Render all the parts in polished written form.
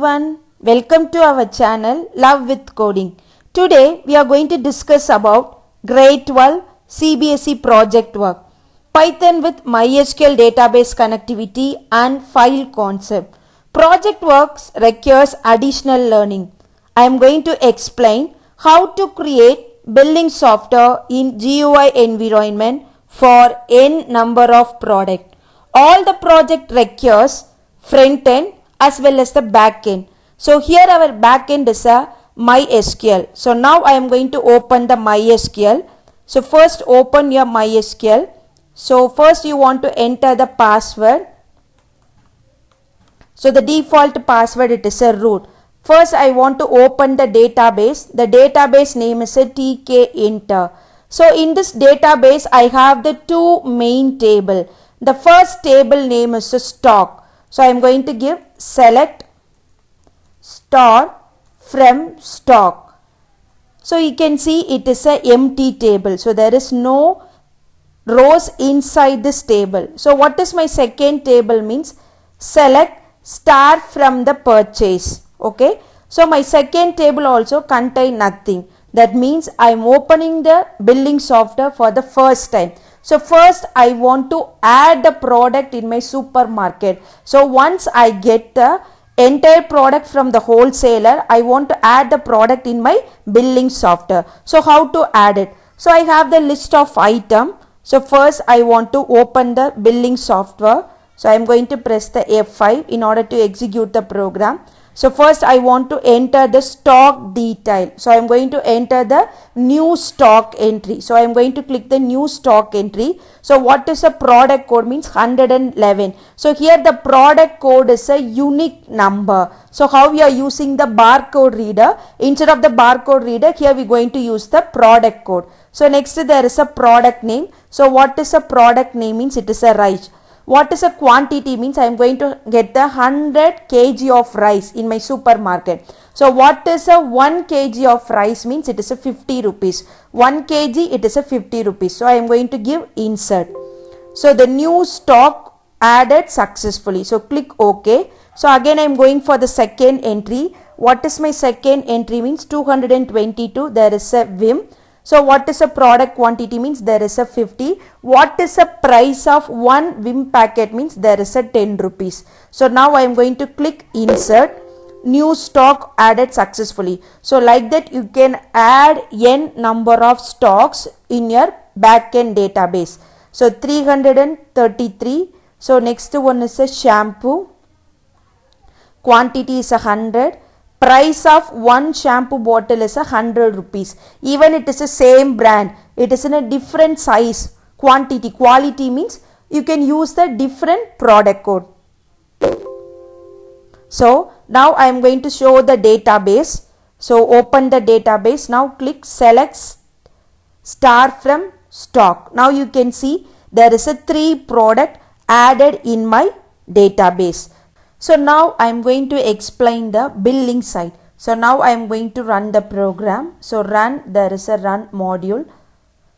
everyone, welcome to our channel Love with Coding. Today we are going to discuss about grade 12 CBSE project work, Python with MySQL database connectivity and file concept. Project works requires additional learning. I am going to explain how to create building software in GUI environment for n number of product. All the project requires front end as well as the back end. So here our back end is a MySQL. So now I am going to open the MySQL. So first open your MySQL. So first you want to enter the password. So the default password, it is a root. First I want to open the database. The database name is a tkinter. So in this database I have the two main table. The first table name is a stock. So I am going to give select star from stock. So you can see it is a empty table. So there is no rows inside this table. So what is my second table means? Select star from the purchase. Okay. So my second table also contain nothing. That means I am opening the building software for the first time. So first I want to add the product in my supermarket. So once I get the entire product from the wholesaler, I want to add the product in my building software. So how to add it? So I have the list of item. So first I want to open the building software. So I am going to press the F5 in order to execute the program. So first I want to enter the stock detail. So I am going to enter the new stock entry. So I am going to click the new stock entry. So what is a product code means 111. So here the product code is a unique number. So how we are using the barcode reader? Instead of the barcode reader, here we are going to use the product code. So next there is a product name. So what is a product name means it is a rice. What is a quantity means I am going to get the 100 kg of rice in my supermarket. So what is a 1 kg of rice means it is a 50 rupees. 1 kg it is a 50 rupees. So I am going to give insert. So the new stock added successfully. So click OK. So again I am going for the second entry. What is my second entry means 222. There is a Vim. So what is a product quantity means there is a 50. What is a price of one Vim packet means there is a 10 rupees. So now I am going to click insert. New stock added successfully. So like that you can add n number of stocks in your backend database. So 333. So next one is a shampoo. Quantity is 100. Price of one shampoo bottle is 100 rupees. Even it is the same brand, it is in a different size. Quantity, quality means you can use the different product code. So now I am going to show the database. So open the database. Now click select star from stock. Now you can see there is a 3 product added in my database. So now I am going to explain the billing side. So now I am going to run the program. So run, there is a run module.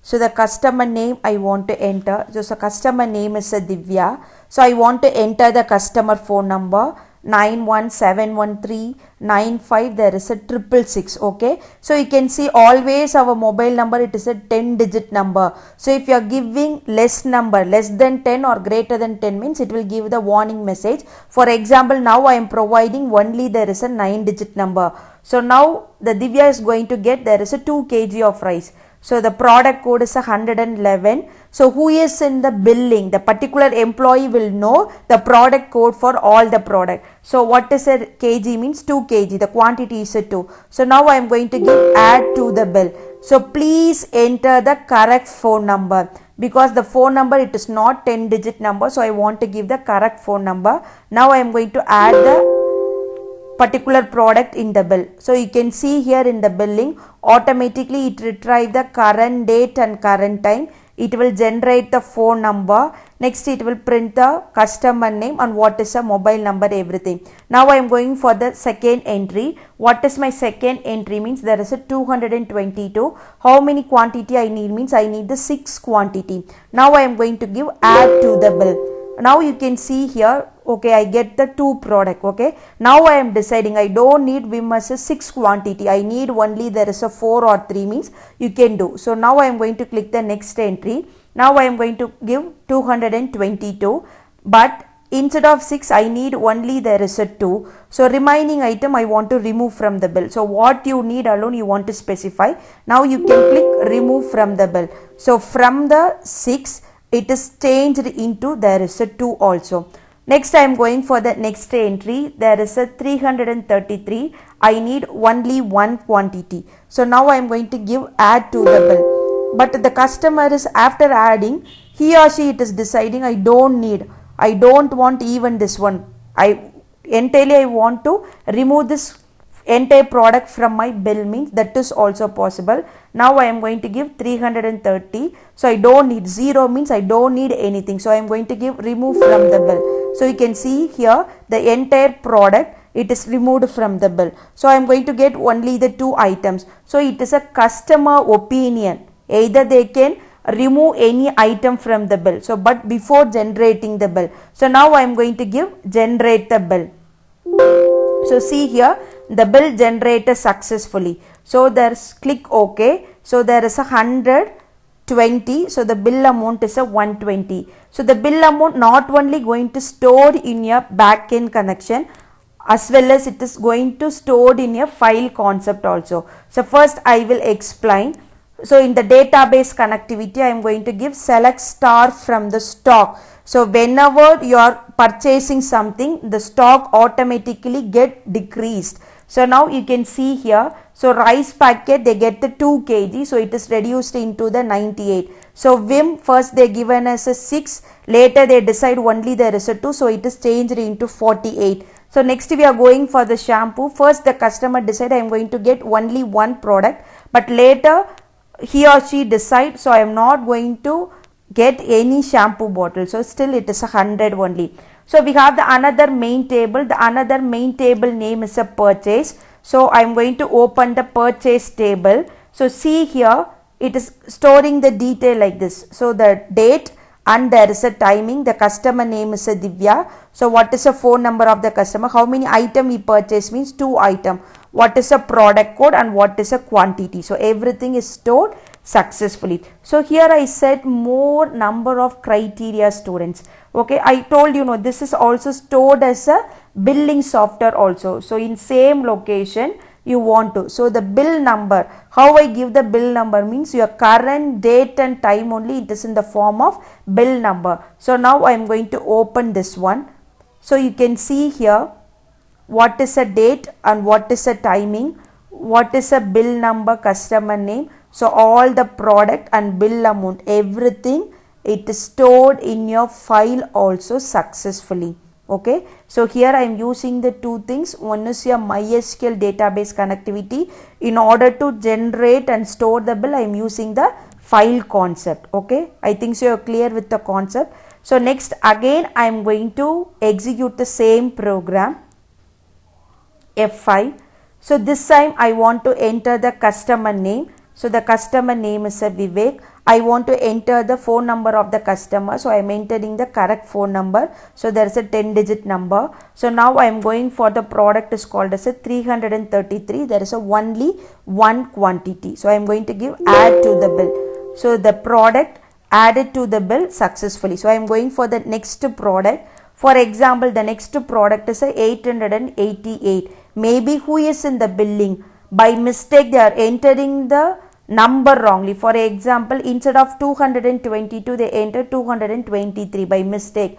So the customer name I want to enter. So the customer name is a Divya. So I want to enter the customer phone number 9171395. There is a 666. Okay. So you can see always our mobile number, it is a 10-digit number. So if you are giving less number, less than 10 or greater than 10 means it will give the warning message. For example, now I am providing only there is a 9-digit number. So now the Divya is going to get there is a 2 kg of rice. So the product code is 111. So who is in the billing? The particular employee will know the product code for all the product. So what is a kg means 2 kg. The quantity is a 2. So now I am going to give add to the bill. So please enter the correct phone number. Because the phone number it is not 10-digit number. So I want to give the correct phone number. Now I am going to add the particular product in the bill. So you can see here in the billing automatically it retrieve the current date and current time. It will generate the phone number. Next it will print the customer name and what is a mobile number, everything. Now I am going for the second entry. What is my second entry means there is a 222. How many quantity I need means I need the 6 quantity. Now I am going to give add to the bill. Now you can see here, okay, I get the 2 product, okay. Now I am deciding I don't need Vim as a 6 quantity, I need only there is a 4 or 3 means you can do. So now I am going to click the next entry. Now I am going to give 222, but instead of 6 I need only there is a 2. So remaining item I want to remove from the bill. So what you need alone you want to specify. Now you can click remove from the bill. So from the 6 it is changed into there is a 2 also. Next I am going for the next entry. There is a 333. I need only 1 quantity. So now I am going to give add to the bill. But the customer is after adding, he or she it is deciding I don't want even this one. I want to remove this entire product from my bill means that is also possible. Now I am going to give 330. So I don't need 0 means I don't need anything. So I am going to give remove from the bill. So you can see here the entire product it is removed from the bill. So I am going to get only the 2 items. So it is a customer opinion. Either they can remove any item from the bill. So but before generating the bill. So now I am going to give generate the bill. So see here the bill generated successfully. So there's click OK. So there is 120. So the bill amount is a 120. So the bill amount not only going to stored in your backend connection as well as it is going to stored in your file concept also. So first I will explain. So in the database connectivity I am going to give select star from the stock. So whenever you are purchasing something the stock automatically get decreased. So now you can see here, so rice packet they get the 2 kg, so it is reduced into the 98. So Vim first they given as a 6, later they decide only there is a 2, so it is changed into 48. So next we are going for the shampoo. First the customer decide I am going to get only 1 product, but later he or she decide so I am not going to get any shampoo bottle. So still it is 100 only. So we have the another main table. The another main table name is a purchase. So I am going to open the purchase table. So see here it is storing the detail like this. So the date and there is a timing. The customer name is a Divya. So what is the phone number of the customer? How many item we purchase means 2 item. What is a product code and what is a quantity. So everything is stored successfully. So here I set more number of criteria students. Okay, I told this is also stored as a billing software also. So in same location you want to. So the bill number, how I give the bill number means your current date and time only, it is in the form of bill number. So now I am going to open this one. So you can see here what is a date and what is a timing, what is a bill number, customer name. So all the product and bill amount, everything it is stored in your file also successfully. Okay, so here I am using the 2 things. One is your MySQL database connectivity. In order to generate and store the bill I am using the file concept. Okay, I think so you are clear with the concept. So next again I am going to execute the same program, F5. So this time I want to enter the customer name. So the customer name is a Vivek. I want to enter the phone number of the customer. So I am entering the correct phone number. So there is a 10-digit number. So now I am going for the product is called as a 333. There is a only 1 quantity. So I am going to give add to the bill. So the product added to the bill successfully. So I am going for the next product. For example, the next product is a 888. Maybe who is in the billing? By mistake they are entering the number wrongly. For example, instead of 222 they enter 223 by mistake.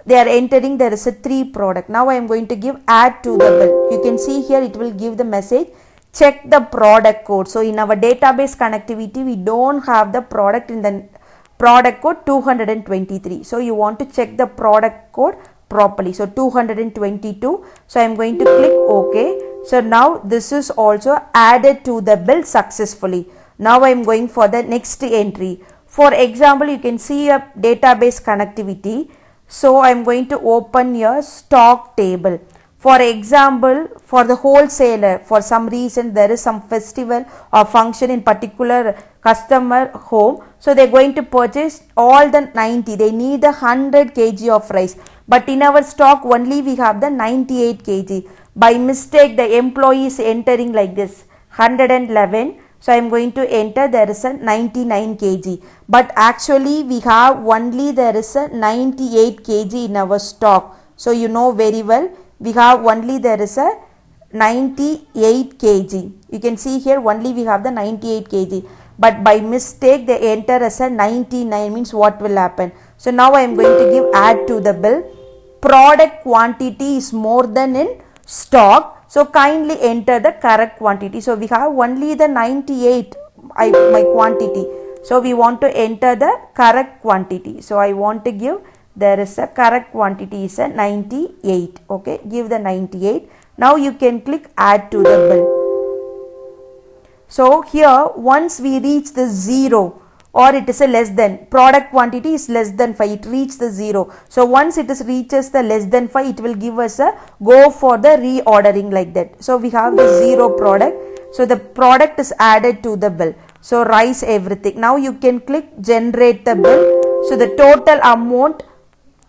They are entering there is a 3 product. Now I am going to give add to the bill. You can see here it will give the message check the product code. So in our database connectivity we don't have the product in the product code 223. So you want to check the product code properly. So 222. So I am going to click OK. So now this is also added to the bill successfully. Now I am going for the next entry. For example, you can see a database connectivity. So I am going to open your stock table. For example, for the wholesaler, for some reason there is some festival or function in particular customer home, so they are going to purchase all the 90, they need the 100 kg of rice, but in our stock only we have the 98 kg. By mistake the employee is entering like this 111, so I am going to enter there is a 99 kg, but actually we have only there is a 98 kg in our stock. So you know very well, we have only there is a 98 kg. You can see here only we have the 98 kg, but by mistake they enter as a 99, means what will happen? So now I am going to give add to the bill. Product quantity is more than in stock, so kindly enter the correct quantity. So we have only the 98 my quantity, so we want to enter the correct quantity. So I want to give there is a correct quantity is a 98. Okay, give the 98. Now you can click add to the bill. So here once we reach the 0 or it is a less than, product quantity is less than 5, it reaches the 0. So once it is reaches the less than 5, it will give us a go for the reordering like that. So we have the 0 product, so the product is added to the bill. So rice everything. Now you can click generate the bill. So the total amount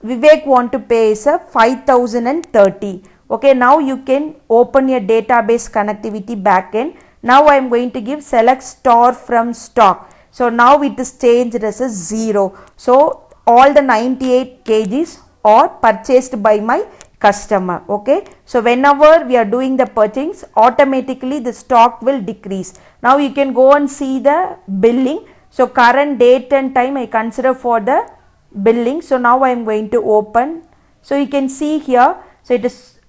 Vivek want to pay is a 5030. Okay, now you can open your database connectivity backend. Now I am going to give select store from stock. So now it is changed as a 0. So all the 98 kgs are purchased by my customer. Okay, so whenever we are doing the purchase, automatically the stock will decrease. Now you can go and see the billing. So current date and time I consider for the billing. So now I am going to open. So you can see here, so it is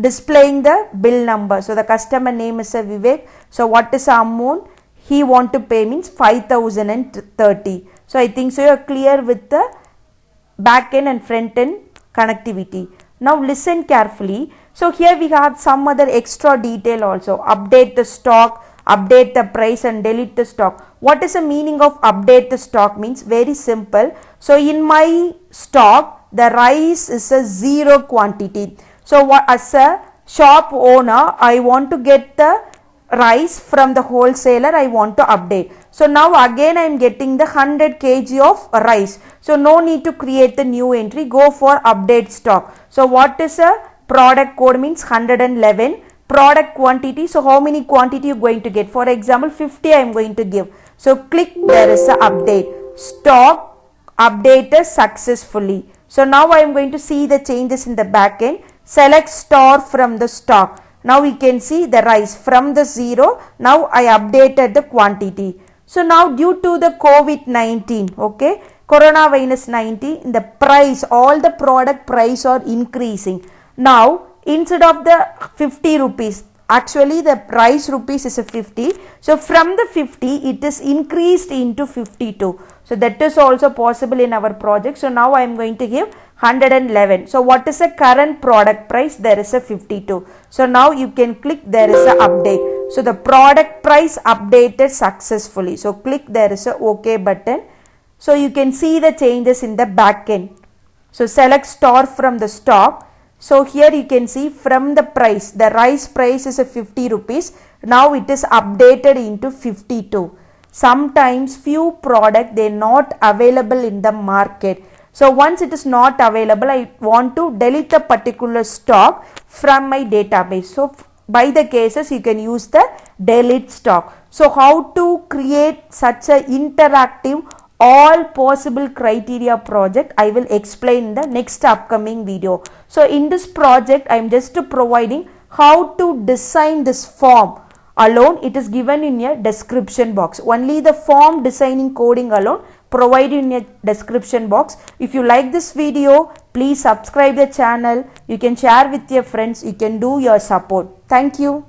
displaying the bill number. So the customer name is a Vivek. So what is the amount he want to pay means 5030. So I think so you are clear with the back end and front end connectivity. Now listen carefully. So here we have some other extra detail also. Update the stock, update the price and delete the stock. What is the meaning of update the stock? Means very simple. So in my stock the rice is a 0 quantity. So what, as a shop owner, I want to get the rice from the wholesaler, I want to update. So now again I am getting the 100 kg of rice. So no need to create the new entry, go for update stock. So what is a product code means 111. Product quantity, so how many quantity you going to get? For example 50 I am going to give. So click, there is a update. Stock updated successfully. So now I am going to see the changes in the back end. Select store from the stock. Now we can see the rice from the 0. Now I updated the quantity. So now due to the COVID-19, okay, coronavirus 19, the price, all the product price are increasing. Now instead of the 50 rupees, actually the price rupees is a 50. So from the 50 it is increased into 52. So that is also possible in our project. So now I am going to give 111. So what is the current product price? There is a 52. So now you can click, there is a update. So the product price updated successfully. So click, there is a OK button. So you can see the changes in the back end. So select store from the stock. So here you can see from the price, the rice price is a 50 rupees. Now it is updated into 52. Sometimes few product they not available in the market. So once it is not available, I want to delete the particular stock from my database. So by the cases you can use the delete stock. So how to create such a interactive all possible criteria project I will explain in the next upcoming video. So in this project I am just providing how to design this form alone. It is given in a description box. Only the form designing coding alone provided in a description box. If you like this video, please subscribe the channel. You can share with your friends. You can do your support. Thank you.